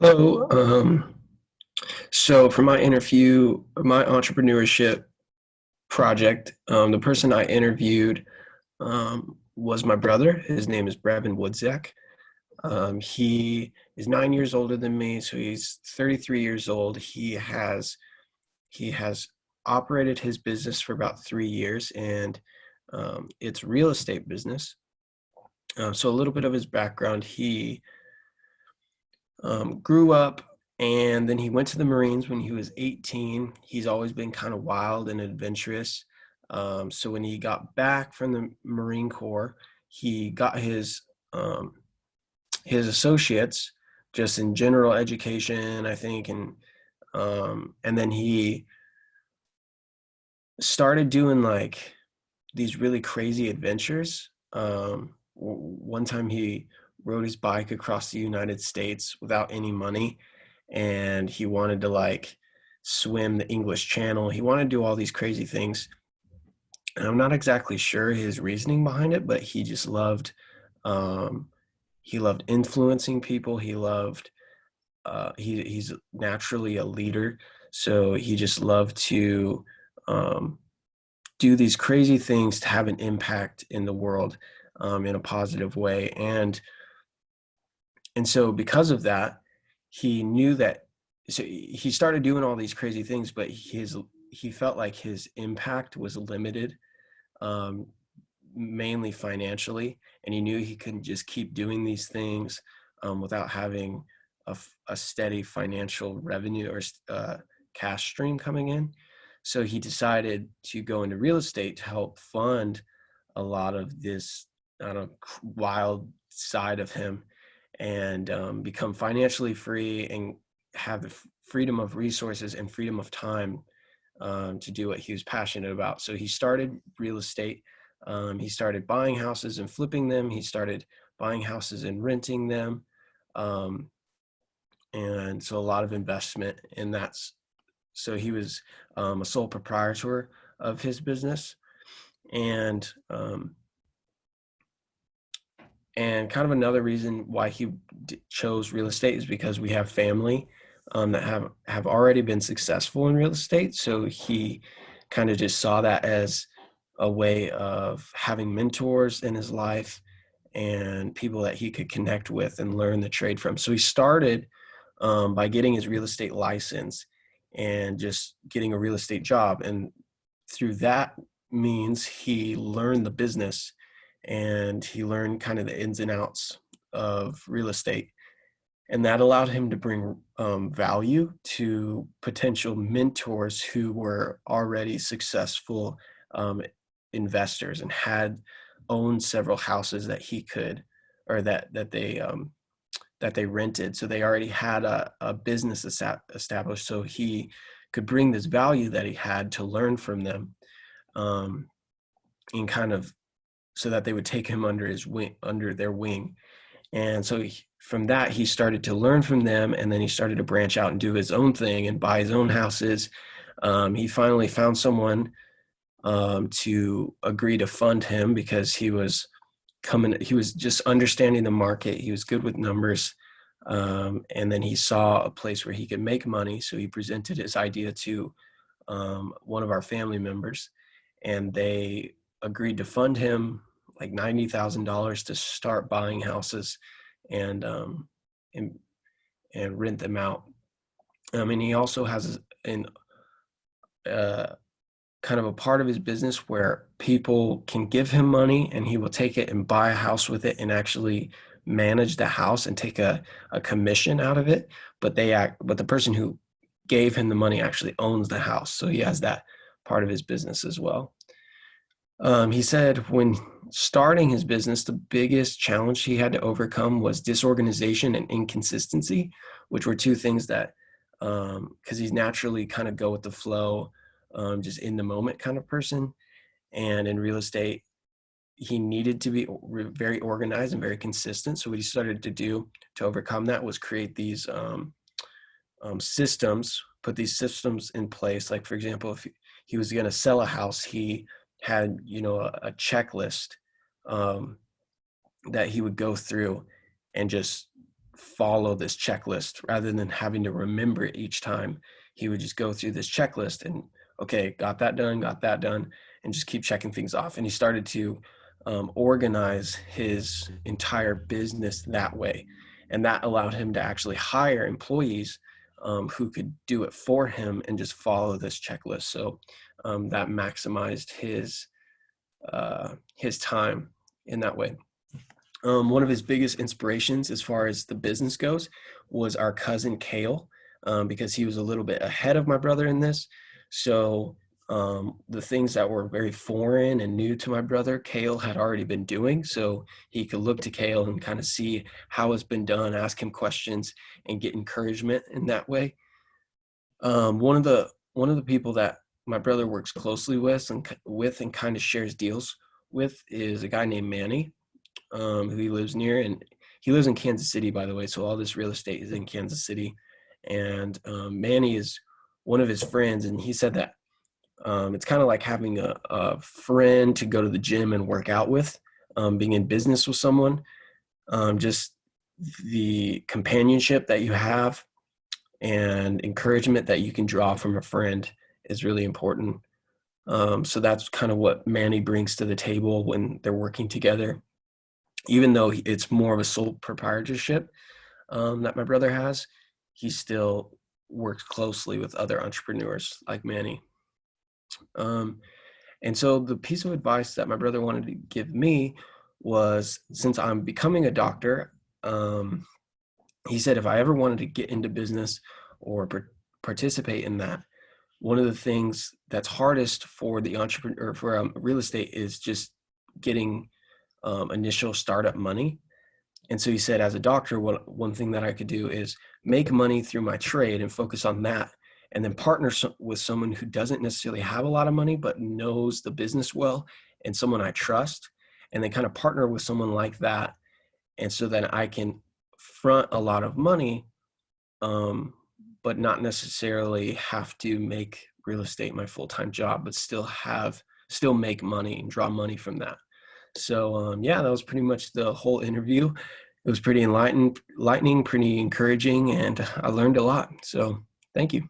Hello. So for my interview, my entrepreneurship project, the person I interviewed was my brother. His name is Brevin Woodzak. He is 9 years older than me, so he's 33 years old. He has operated his business for about 3 years, and it's real estate business. So a little bit of his background: he grew up, and then he went to the Marines when he was 18. He's always been kind of wild and adventurous. So when he got back from the Marine Corps, he got his associates just in general education, I think, and then he started doing like these really crazy adventures. One time he rode his bike across the United States without any money, and he wanted to like swim the English Channel. He wanted to do all these crazy things. And I'm not exactly sure his reasoning behind it, but um, he loved influencing people. He's naturally a leader, so he just loved to um, do these crazy things to have an impact in the world, in a positive way. And so because of that, he knew that. So he started doing all these crazy things, but he felt like his impact was limited, um, mainly financially, and he knew he couldn't just keep doing these things without having a steady financial revenue or cash stream coming in. So he decided to go into real estate to help fund a lot of this, I don't know, wild side of him, and become financially free and have the freedom of resources and freedom of time to do what he was passionate about. So he started real estate. He started buying houses and flipping them. He started buying houses and renting them. Um, and so a lot of investment in that. So he was a sole proprietor of his business. And kind of another reason why he chose real estate is because we have family that have already been successful in real estate. So he kind of just saw that as a way of having mentors in his life and people that he could connect with and learn the trade from. So he started by getting his real estate license and just getting a real estate job. And through that means he learned the business, and he learned kind of the ins and outs of real estate. And that allowed him to bring value to potential mentors who were already successful um, investors and had owned several houses that he could, or that they rented. So they already had a business established. So he could bring this value that he had to learn from them, um, and kind of so that they would take him under their wing. And so from that, he started to learn from them, and then he started to branch out and do his own thing and buy his own houses. He finally found someone to agree to fund him because he was just understanding the market. He was good with numbers. And then he saw a place where he could make money. So he presented his idea to one of our family members, and they agreed to fund him like $90,000 to start buying houses and um, and and rent them out. And he also has an uh, kind of a part of his business where people can give him money and he will take it and buy a house with it and actually manage the house and take a commission out of it. But the person who gave him the money actually owns the house. So he has that part of his business as well. He said when starting his business, the biggest challenge he had to overcome was disorganization and inconsistency, which were two things that, because he's naturally kind of go with the flow, just in the moment kind of person. And in real estate, he needed to be very organized and very consistent. So what he started to do to overcome that was create these systems, put these systems in place. Like, for example, if he was going to sell a house, he had, a checklist um, that he would go through and just follow this checklist rather than having to remember it each time. He would just go through this checklist and, okay, got that done, and just keep checking things off. And he started to organize his entire business that way. And that allowed him to actually hire employees who could do it for him and just follow this checklist. So that maximized his time in that way. One of his biggest inspirations as far as the business goes was our cousin Cale, because he was a little bit ahead of my brother in this. So the things that were very foreign and new to my brother, Cale had already been doing. So he could look to Cale and kind of see how it's been done, ask him questions, and get encouragement in that way. One of the people that my brother works closely with and kind of shares deals with is a guy named Manny, who he lives near, and he lives in Kansas City, by the way. So all this real estate is in Kansas City, and Manny is one of his friends, and he said that it's kind of like having a friend to go to the gym and work out with, being in business with someone, just the companionship that you have and encouragement that you can draw from a friend is really important. So that's kind of what Manny brings to the table when they're working together. Even though it's more of a sole proprietorship that my brother has, he still works closely with other entrepreneurs like Manny. And so the piece of advice that my brother wanted to give me was, since I'm becoming a doctor, he said if I ever wanted to get into business or participate in that, one of the things that's hardest for the entrepreneur, for real estate, is just getting initial startup money. And so he said, as a doctor, one thing that I could do is make money through my trade and focus on that, and then partner with someone who doesn't necessarily have a lot of money but knows the business well, and someone I trust, and then kind of partner with someone like that. And so then I can front a lot of money, but not necessarily have to make real estate my full-time job, but still make money and draw money from that. So yeah, that was pretty much the whole interview. It was pretty enlightening, pretty encouraging, and I learned a lot. So thank you.